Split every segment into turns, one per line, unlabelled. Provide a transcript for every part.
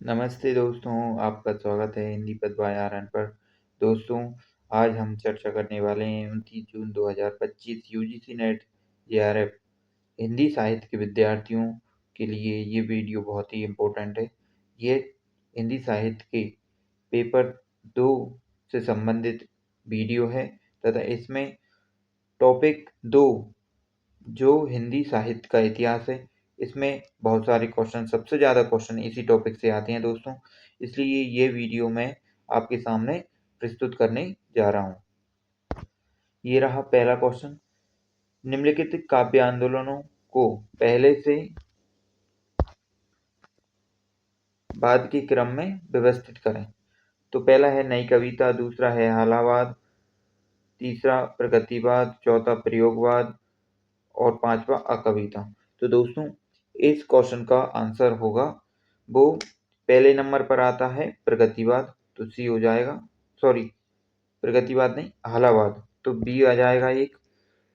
नमस्ते दोस्तों, आपका स्वागत है हिंदी पद बाय आर.एन पर। दोस्तों, आज हम चर्चा करने वाले हैं 29 जून 2025 यूजीसी नेट जेआरएफ हिंदी साहित्य के विद्यार्थियों के लिए ये वीडियो बहुत ही इम्पोर्टेंट है। ये हिंदी साहित्य के पेपर 2 से संबंधित वीडियो है तथा इसमें टॉपिक 2 जो हिंदी साहित्य का इतिहास है, इसमें बहुत सारे क्वेश्चन सबसे ज़्यादा क्वेश्चन इसी टॉपिक से आते हैं दोस्तों, इसलिए ये वीडियो मैं आपके सामने प्रस्तुत करने जा रहा हूँ। ये रहा पहला क्वेश्चन, निम्नलिखित काव्य आंदोलनों को पहले से बाद के क्रम में व्यवस्थित करें। तो पहला है नई कविता, दूसरा है हालावाद, तीसरा प्रगतिवाद, चौथा प्रयोगवाद और पांचवा अकविता। तो दोस्तों, इस क्वेश्चन का आंसर होगा वो पहले नंबर पर आता है प्रगतिवाद, तो सी हो जाएगा। सॉरी, प्रगतिवाद नहीं, हालावाद, तो बी आ जाएगा एक।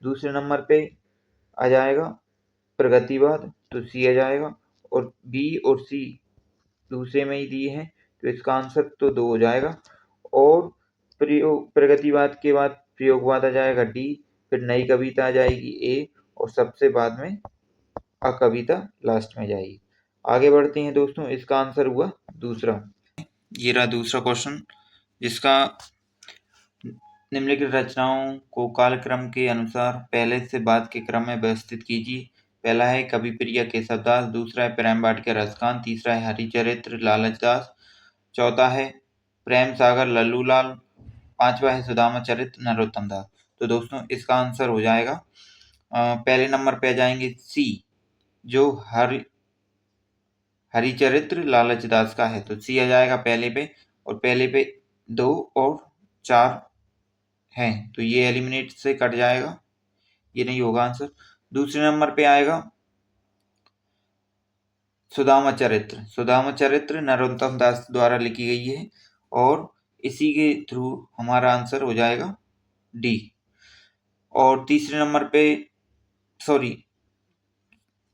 दूसरे नंबर पे आ जाएगा प्रगतिवाद, तो सी आ जाएगा। और बी और सी दूसरे में ही दिए हैं, तो इसका आंसर तो दो हो जाएगा। और प्रगतिवाद के बाद प्रयोगवाद आ जाएगा डी, फिर नई कविता आ जाएगी ए, और सबसे बाद में कविता लास्ट में जाएगी। आगे बढ़ते हैं दोस्तों, इसका आंसर हुआ दूसरा। ये रहा दूसरा क्वेश्चन, जिसका निम्नलिखित रचनाओं को कालक्रम के अनुसार पहले से बाद के क्रम में व्यवस्थित कीजिए। पहला है कवि प्रिय केशवदास, दूसरा है प्रेम वाटिका रसकांत, तीसरा है हरिचरित्र लालचदास, चौथा है प्रेम सागर लल्लूलाल, पांचवा है सुदामा चरित्र नरोत्तम दास। तो दोस्तों, इसका आंसर हो जाएगा पहले नंबर पे आ जाएंगे सी, जो हरिचरित्र लालचदास का है, तो सी आ जाएगा पहले पे। और पहले पे 2 और 4 हैं, तो ये एलिमिनेट से कट जाएगा, ये नहीं होगा आंसर। दूसरे नंबर पे आएगा सुदामा चरित्र नरोत्तम दास द्वारा लिखी गई है, और इसी के थ्रू हमारा आंसर हो जाएगा डी। और तीसरे नंबर पे सॉरी,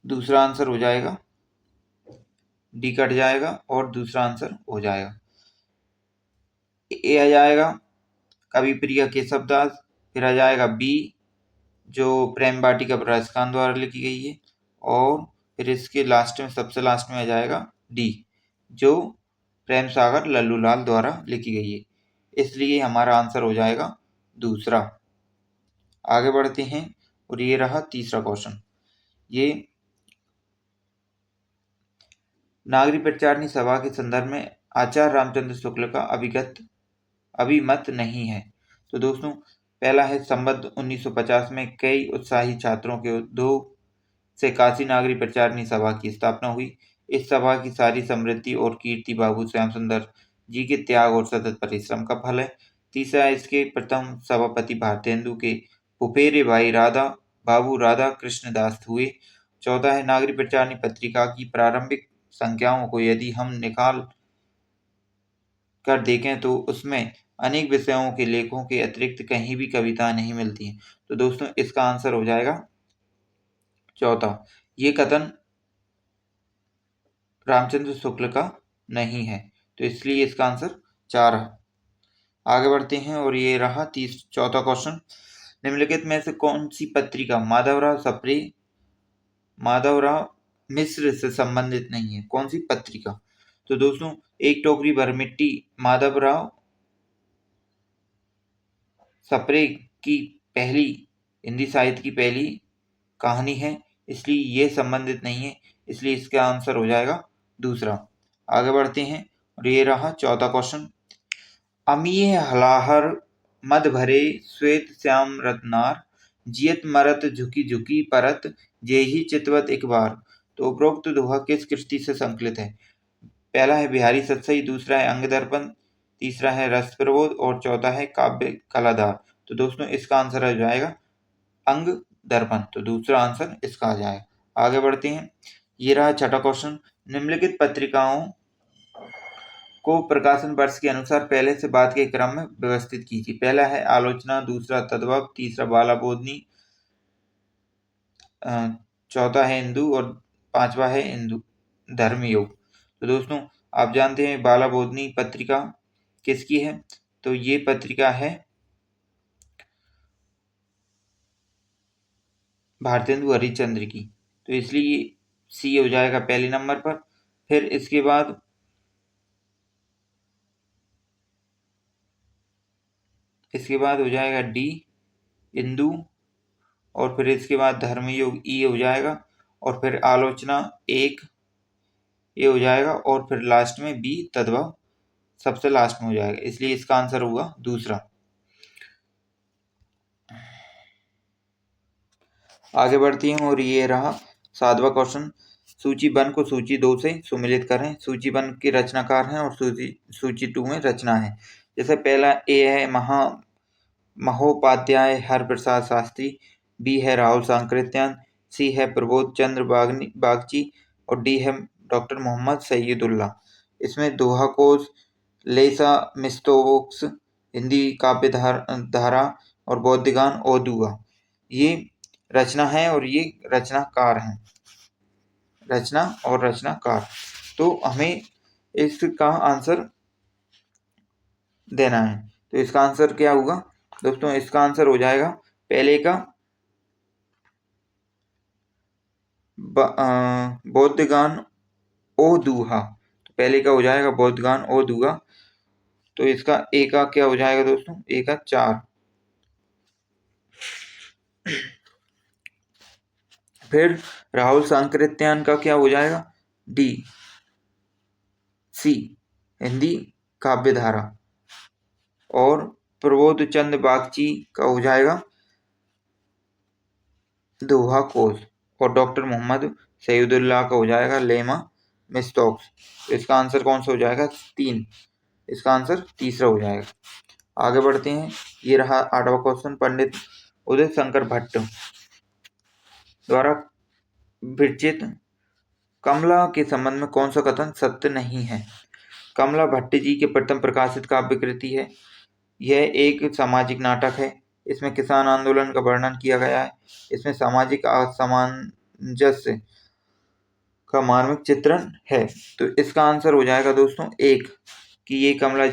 दूसरा आंसर हो जाएगा डी, कट जाएगा और दूसरा आंसर हो जाएगा ए आ जाएगा कवि प्रिय केशवदास, फिर आ जाएगा बी, जो प्रेम वाटिका रसकांत द्वारा लिखी गई है, और फिर इसके लास्ट में सबसे लास्ट में आ जाएगा डी, जो प्रेम सागर लल्लूलाल द्वारा लिखी गई है, इसलिए हमारा आंसर हो जाएगा दूसरा। आगे बढ़ते हैं, और ये रहा तीसरा क्वेश्चन। ये नागरिक प्रचारणी सभा के संदर्भ में आचार्य रामचंद्र शुक्ल का अभिमत नहीं है। तो दोस्तों, पहला है संबद्ध 1950 में कई उत्साही छात्रों के उद्योग से काशी नागरिक प्रचारणी सभा की स्थापना हुई। इस सभा की सारी समृद्धि और कीर्ति बाबू श्याम सुंदर जी के त्याग और सतत परिश्रम का फल है। तीसरा, इसके प्रथम सभापति भारतेंदु के फुफेरे भाई बाबू राधा कृष्ण दास हुए। चौथा है, नागरिक प्रचारणी पत्रिका की प्रारंभिक संख्याओं को यदि हम निकाल कर देखें तो उसमें अनेक विषयों के लेखों के अतिरिक्त कहीं भी कविता नहीं मिलती हैं। तो दोस्तों, इसका आंसर हो जाएगा चौथा। ये कथन रामचंद्र शुक्ल का नहीं है, तो इसलिए इसका आंसर 4 है। आगे बढ़ते हैं, और ये रहा चौथा क्वेश्चन। निम्नलिखित में से कौन सी पत्रिका माधवराव मिश्र से संबंधित नहीं है? कौन सी पत्रिका? तो दोस्तों, एक टोकरी भर मिट्टी माधवराव सप्रे की पहली हिंदी साहित्य की पहली कहानी है, इसलिए ये संबंधित नहीं है, इसलिए इसका आंसर हो जाएगा दूसरा। आगे बढ़ते हैं, और ये रहा चौथा क्वेश्चन। अमीय हलाहर मद भरे श्वेत श्याम रत्नार, जियत मरत झुकी झुकी परत, जेहि चितवत एक बार। तो उपरोक्त दोहा किस कृति से संकलित है? पहला है बिहारी सतसई, दूसरा है अंग दर्पण, तीसरा है रस प्रबोध, और चौथा है काव्य कलाधार। तो दोस्तों, इसका आंसर हो जाएगा अंग दर्पण, तो दूसरा आंसर इसका आ जाएगा। आगे बढ़ते हैं, ये रहा छठा क्वेश्चन। निम्नलिखित पत्रिकाओं को प्रकाशन वर्ष के अनुसार पहले से बाद के क्रम में व्यवस्थित कीजिए। पहला है आलोचना, दूसरा तद्भव, तीसरा बाला बोधनी, चौथा है हिंदू, और पांचवा है हिंदू धर्मयोग। तो दोस्तों, आप जानते हैं बालाबोधनी पत्रिका किसकी है? तो ये पत्रिका है भारतेंदु हरिश्चंद्र की, तो इसलिए सी हो जाएगा पहले नंबर पर। फिर इसके बाद हो जाएगा डी इंदु, और फिर इसके बाद धर्मयुग ई हो जाएगा, और फिर आलोचना एक ये हो जाएगा, और फिर लास्ट में बी तद्भव सबसे लास्ट में हो जाएगा, इसलिए इसका आंसर होगा दूसरा। आगे बढ़ती हूँ और ये रहा 7वां क्वेश्चन। सूची 1 को सूची 2 से सुमेलित करें। सूची 1 के रचनाकार हैं और सूची 2 में रचना है। जैसे पहला ए है महोपाध्याय हरप्रसाद शास्त्री, बी है राहुल सांकृत्यायन, सी है प्रबोध चंद्र बागची, और डी है डॉक्टर मोहम्मद सैयदुल्लाह। इसमें दोहा कोश, लेसा मिस्तोक्स, हिंदी काव्य धारा और बौद्धिगान ओदुआ, ये रचना है और ये रचनाकार हैं। रचना और रचनाकार, तो हमें इसका आंसर देना है। तो इसका आंसर क्या होगा दोस्तों? इसका आंसर हो जाएगा पहले का बौद्धगान ओ दूहा। तो पहले का हो जाएगा बौद्धगान ओ दूहा, तो इसका ए का क्या हो जाएगा दोस्तों? ए का 4। फिर राहुल सांकृत्यायन का क्या हो जाएगा? डी सी हिंदी काव्य धारा, और प्रबोध चंद्र बागची का हो जाएगा दोहा कोश, और डॉक्टर मोहम्मद सैयदुल्लाह का हो जाएगा लेमा मिस्तोक्स। इसका आंसर कौन सा हो जाएगा? 3। इसका आंसर तीसरा हो जाएगा। आगे बढ़ते हैं। ये रहा 8वां क्वेश्चन। पंडित उदय शंकर भट्ट द्वारा विरचित कमला के संबंध में कौन सा कथन सत्य नहीं है? कमला भट्ट जी के प्रथम प्रकाशित काव्य कृति है। यह एक सामाजिक नाटक है। इसमें किसान आंदोलन का वर्णन किया गया है। इसमें सामाजिक असमंजस्य का मार्मिक चित्रण है। तो इसका आंसर हो जाएगा दोस्तों 1, कि ये कमला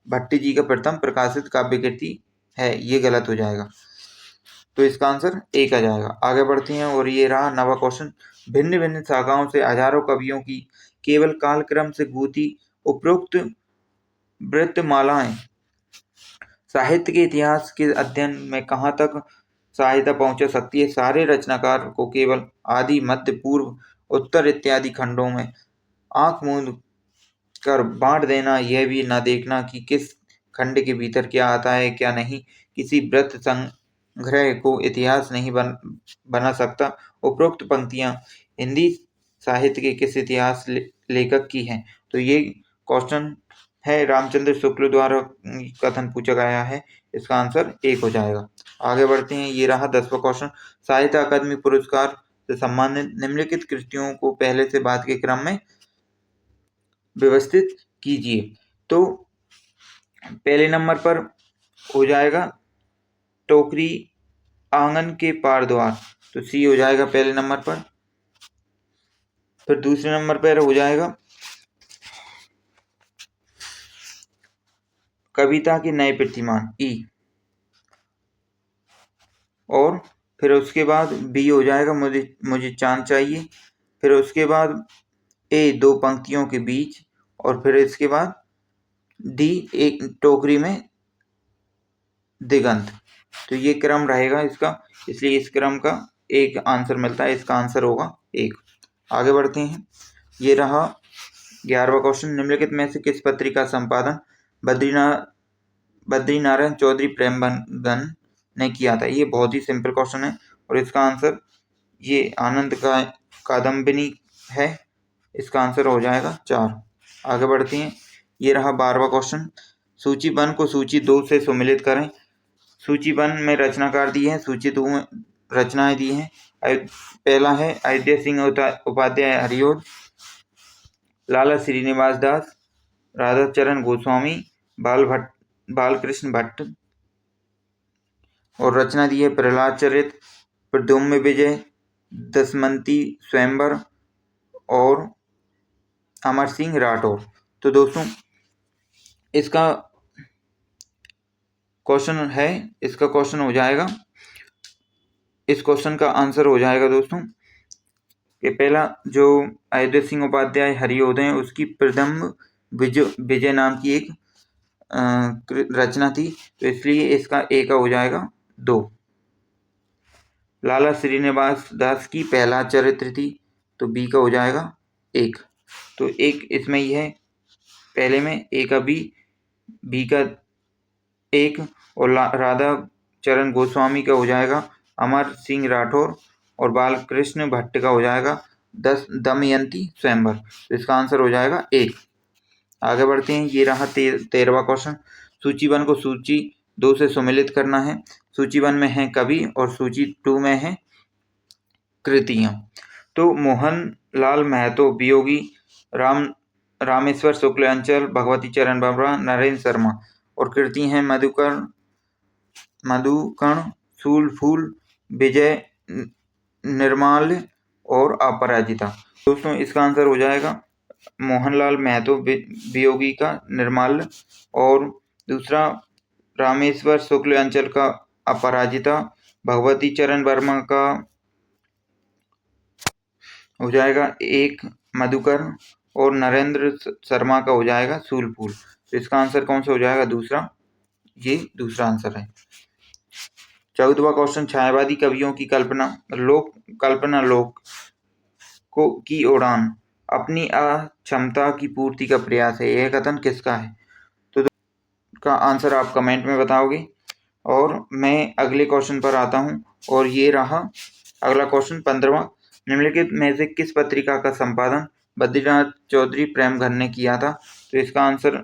भट्ट जी का प्रथम प्रकाशित काव्य कृति है। ये गलत हो जाएगा, तो इसका आंसर 1 आ जाएगा। आगे बढ़ते हैं और ये रहा 9वां क्वेश्चन। भिन्न भिन्न शाखाओं से हजारों कवियों की केवल कालक्रम से गूंथी उपरोक्त वृत्तमालाएं साहित्य के इतिहास के अध्ययन में कहाँ तक सहायता पहुंचा सकती है? सारे रचनाकार को केवल आदि, मध्य, पूर्व, उत्तर इत्यादि खंडों में आंख मूंद कर बांट देना, यह भी न देखना कि किस खंड के भीतर क्या आता है क्या नहीं, किसी वृत्त संग्रह को इतिहास नहीं बना सकता। उपरोक्त पंक्तियां हिंदी साहित्य के किस इतिहास लेखक की हैं? तो ये क्वेश्चन है रामचंद्र शुक्ल द्वारा कथन पूछा गया है। इसका आंसर 1 हो जाएगा। आगे बढ़ते हैं। ये रहा 10वां क्वेश्चन। साहित्य अकादमी पुरस्कार से सम्मानित निम्नलिखित कृतियों को पहले से बाद के क्रम में व्यवस्थित कीजिए। तो पहले नंबर पर हो जाएगा टोकरी आंगन के पार द्वार, तो सी हो जाएगा पहले नंबर पर। फिर दूसरे नंबर पर हो जाएगा कविता के नए प्रतिमान, ई, और फिर उसके बाद बी हो जाएगा मुझे चांद चाहिए। फिर उसके बाद ए, दो पंक्तियों के बीच, और फिर इसके बाद डी, एक टोकरी में दिगंत। तो ये क्रम रहेगा इसका, इसलिए इस क्रम का एक आंसर मिलता है। इसका आंसर होगा 1। आगे बढ़ते हैं। ये रहा 11वां क्वेश्चन। निम्नलिखित में से किस पत्रिका संपादन बद्रीनारायण चौधरी प्रेमगन ने किया था? ये बहुत ही सिंपल क्वेश्चन है और इसका आंसर ये आनंद का कादम्बिनी है। इसका आंसर हो जाएगा 4। आगे बढ़ते हैं। ये रहा 12वां क्वेश्चन। सूची 1 को सूची 2 से सुमेलित करें। सूची 1 में रचनाकार दिए हैं, सूची 2 में रचनाएं दी हैं। पहला है अयोध्या सिंह उपाध्याय हरिओद, लाला श्रीनिवास दास, राधाचरण गोस्वामी, बालकृष्ण भट्ट, और रचना दी है प्रहलाद चरित, प्रद्युम्न विजय, दमयंती स्वयंवर और अमर सिंह राठौर। तो दोस्तों इसका क्वेश्चन हो जाएगा, इस क्वेश्चन का आंसर हो जाएगा दोस्तों कि पहला जो अयोध्या सिंह उपाध्याय हरियोदय है उसकी प्रथम विजय नाम की एक रचना थी, तो इसलिए इसका ए का हो जाएगा 2। लाला श्रीनिवास दास की पहला चरित्र थी, तो बी का हो जाएगा 1। तो 1 इसमें ही है, पहले में ए का बी का 1, और राधा चरण गोस्वामी का हो जाएगा अमर सिंह राठौर, और बालकृष्ण भट्ट का हो जाएगा दमयंती स्वयंवर। तो इसका आंसर हो जाएगा 1। आगे बढ़ते हैं, ये रहा 13वां क्वेश्चन। सूची 1 को सूची 2 से सम्मिलित करना है। सूची 1 में है कवि और सूची 2 में है कृतियां। तो मोहन लाल महतो वियोगी, रामेश्वर शुक्लांचल, भगवती चरण वर्मा, नरेंद्र शर्मा, और कृति हैं मधुकर्ण, सूलफूल, विजय निर्माल्य और अपराजिता। दोस्तों इसका आंसर हो जाएगा मोहनलाल महतो वियोगी का निर्माल्य, और दूसरा रामेश्वर शुक्लांचल का अपराजिता, भगवती चरण वर्मा का हो जाएगा 1 मधुकर्ण, और नरेंद्र शर्मा का हो जाएगा सूलफूल। तो इसका आंसर कौन सा हो जाएगा? दूसरा, ये दूसरा आंसर है। 14वां क्वेश्चन, छायावादी कवियों की कल्पना लोक को की उड़ान अपनी अक्षमता की पूर्ति का प्रयास है, यह कथन किसका है? तो का आंसर आप कमेंट में बताओगे, और मैं अगले क्वेश्चन पर आता हूँ, और ये रहा अगला क्वेश्चन 15वां। निम्नलिखित में से किस पत्रिका का संपादन बद्रीनाथ चौधरी प्रेमघर ने किया था? तो इसका आंसर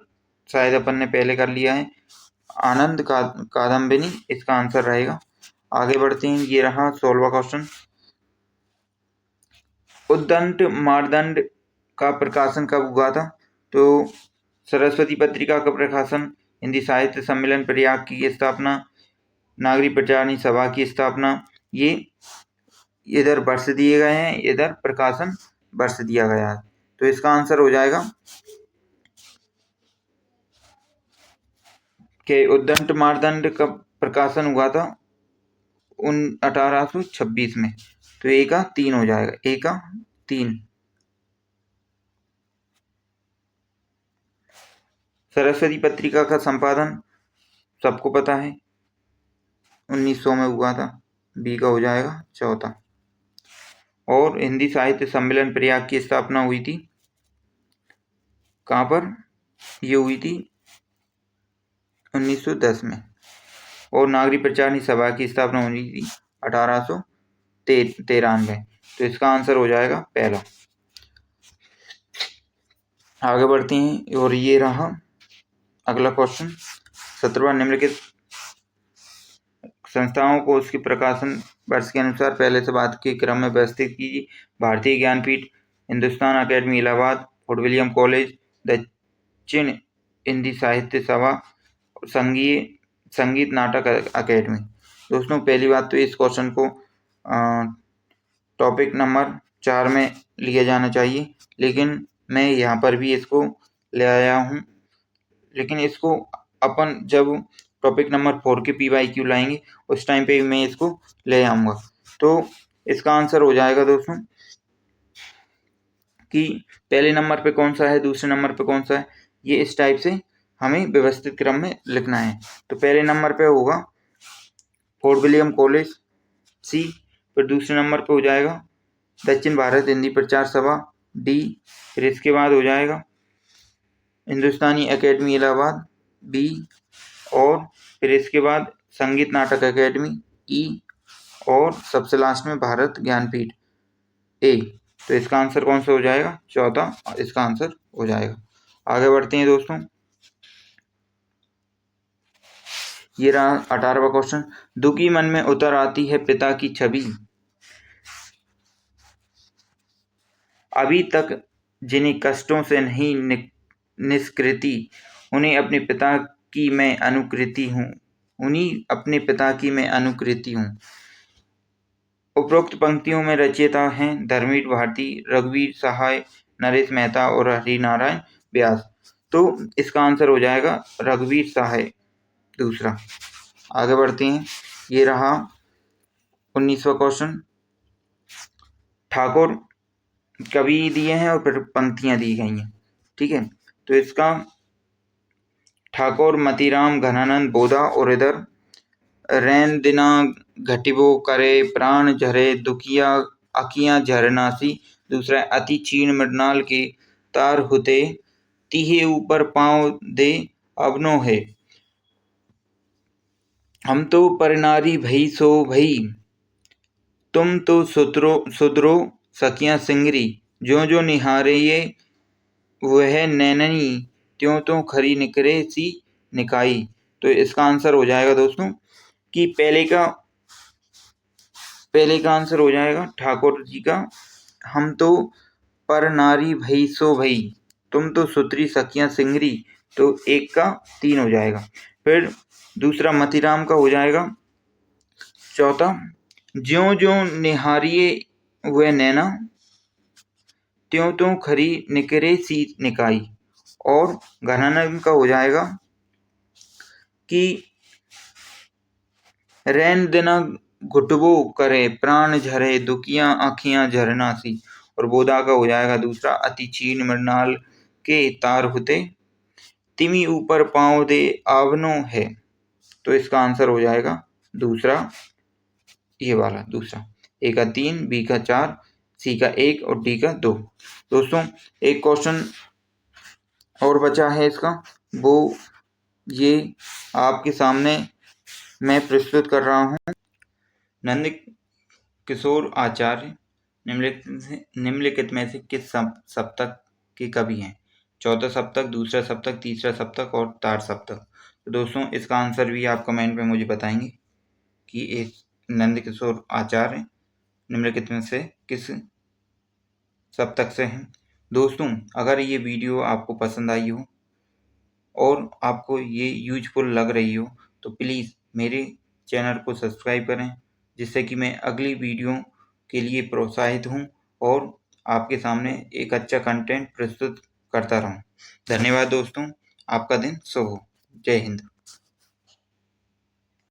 शायद अपन ने पहले कर लिया है, आनंद कादम्बिनी इसका आंसर रहेगा। आगे बढ़ते हैं, ये रहा 16वां क्वेश्चन। उद्दंड मारदंड का प्रकाशन कब हुआ था? तो सरस्वती पत्रिका का प्रकाशन, हिंदी साहित्य सम्मेलन प्रयाग की स्थापना, नागरिक प्रचारणी सभा की स्थापना, ये इधर वर्ष दिए गए हैं, इधर प्रकाशन वर्ष दिया गया है। तो इसका आंसर हो जाएगा कि उद्दंड मारदंड का प्रकाशन हुआ था 1826 में। तो ए का 3 हो जाएगा, ए का 3। सरस्वती पत्रिका का संपादन सबको पता है 1900 में हुआ था, बी का हो जाएगा 4था। और हिंदी साहित्य सम्मेलन प्रयाग की स्थापना हुई थी कहाँ पर? ये हुई थी 1910 में। और नागरिक प्रचारणी सभा की स्थापना हुई थी 1893। तो इसका आंसर हो जाएगा पहला। आगे बढ़ते हैं, और ये रहा अगला क्वेश्चन 17वां। निम्नलिखित संस्थाओं को उसके प्रकाशन वर्ष के अनुसार पहले से बाद के क्रम में व्यवस्थित कीजिए। भारतीय Jnanpith, Hindustan academy Allahabad, fort William college, दक्षिण हिंदी साहित्य सभा, संगीत नाटक अकेडमी। दोस्तों पहली बात तो इस क्वेश्चन को टॉपिक नंबर 4 में लिया जाना चाहिए, लेकिन मैं यहाँ पर भी इसको ले आया हूँ। लेकिन इसको अपन जब टॉपिक नंबर 4 के PYQ लाएंगे उस टाइम पे मैं इसको ले आऊँगा। तो इसका आंसर हो जाएगा दोस्तों कि पहले नंबर पे कौन सा है, दूसरे नंबर पे कौन सा है, ये इस टाइप से हमें व्यवस्थित क्रम में लिखना है। तो पहले नंबर पे होगा फोर्ट विलियम कॉलेज, सी। फिर दूसरे नंबर पे हो जाएगा दक्षिण भारत हिंदी प्रचार सभा, डी। फिर इसके बाद हो जाएगा हिंदुस्तानी अकेडमी इलाहाबाद, बी। और फिर इसके बाद संगीत नाटक अकेडमी, ई। और सबसे लास्ट में भारत ज्ञानपीठ, ए। तो इसका आंसर कौन सा हो जाएगा? चौथा इसका आंसर हो जाएगा। आगे बढ़ते हैं दोस्तों, ये रहा 18वां क्वेश्चन। दुखी मन में उतर आती है पिता की छवि, अभी तक जिन्हें कष्टों से नहीं निष्कृति, उन्हें अपने पिता की मैं अनुकृति हूँ। उपरोक्त पंक्तियों में रचयिता हैं धर्मवीर भारती, रघुवीर सहाय, नरेश मेहता और हरिनारायण व्यास। तो इसका आंसर हो जाएगा रघुवीर सहाय दूसरा। आगे बढ़ते हैं। ये रहा 19वां क्वेश्चन। ठाकुर कवि दिए हैं और फिर पंक्तियां दी गई हैं, ठीक है। तो इसका ठाकुर मतीराम घनानंद बोधा और इधर रैन दिना घटिबो करे प्राण झरे दुखिया अखियां झरनासी। दूसरा अति चीण मृणाल के तार हुते तीहे ऊपर पाँव दे अवनो है। हम तो परनारी भई सो भई तुम तो सुधरो सखियां सिंगरी ज्यों ज्यों निहारे ये वह नैननी त्यों त्यों खरी निकरे सी निकाई। तो इसका आंसर हो जाएगा दोस्तों कि पहले का आंसर हो जाएगा ठाकुर जी का हम तो पर नारी भई सो भई तुम तो सुतरी सखियां सिंगरी। तो एक का 3 हो जाएगा। फिर दूसरा मतीराम का हो जाएगा चौथा ज्यों ज्यों निहारिये हुए नैना त्यों त्यों खरी निकरे सी निकाई। और घनानंद का हो जाएगा कि रैन दिना घुटबो करे प्राण झरे दुखियां आखियां झरनासी। और बोधा का हो जाएगा दूसरा अति चीन मृणाल के तार हुते तिमी ऊपर पाँव दे आवनो है। तो इसका आंसर हो जाएगा दूसरा, ये वाला दूसरा। ए का 3, बी का 4, सी का 1 और डी का 2। दोस्तों एक क्वेश्चन और बचा है इसका, वो ये आपके सामने मैं प्रस्तुत कर रहा हूँ। नंद किशोर आचार्य निम्नलिखित में से किस सप्तक के कवि हैं? चौथा सप्तक, दूसरा सप्तक, तीसरा सप्तक और तार सप्तक। तो दोस्तों इसका आंसर भी आप कमेंट में मुझे बताएंगे कि इस नंद किशोर आचार्य निम्नलिखित में से किस सप्तक से हैं। दोस्तों अगर ये वीडियो आपको पसंद आई हो और आपको ये यूजफुल लग रही हो तो प्लीज़ मेरे चैनल को सब्सक्राइब करें, जिससे कि मैं अगली वीडियो के लिए प्रोत्साहित हूँ और आपके सामने एक अच्छा कंटेंट प्रस्तुत करता रहूँ। धन्यवाद दोस्तों, आपका दिन शुभ हो। जय हिंद।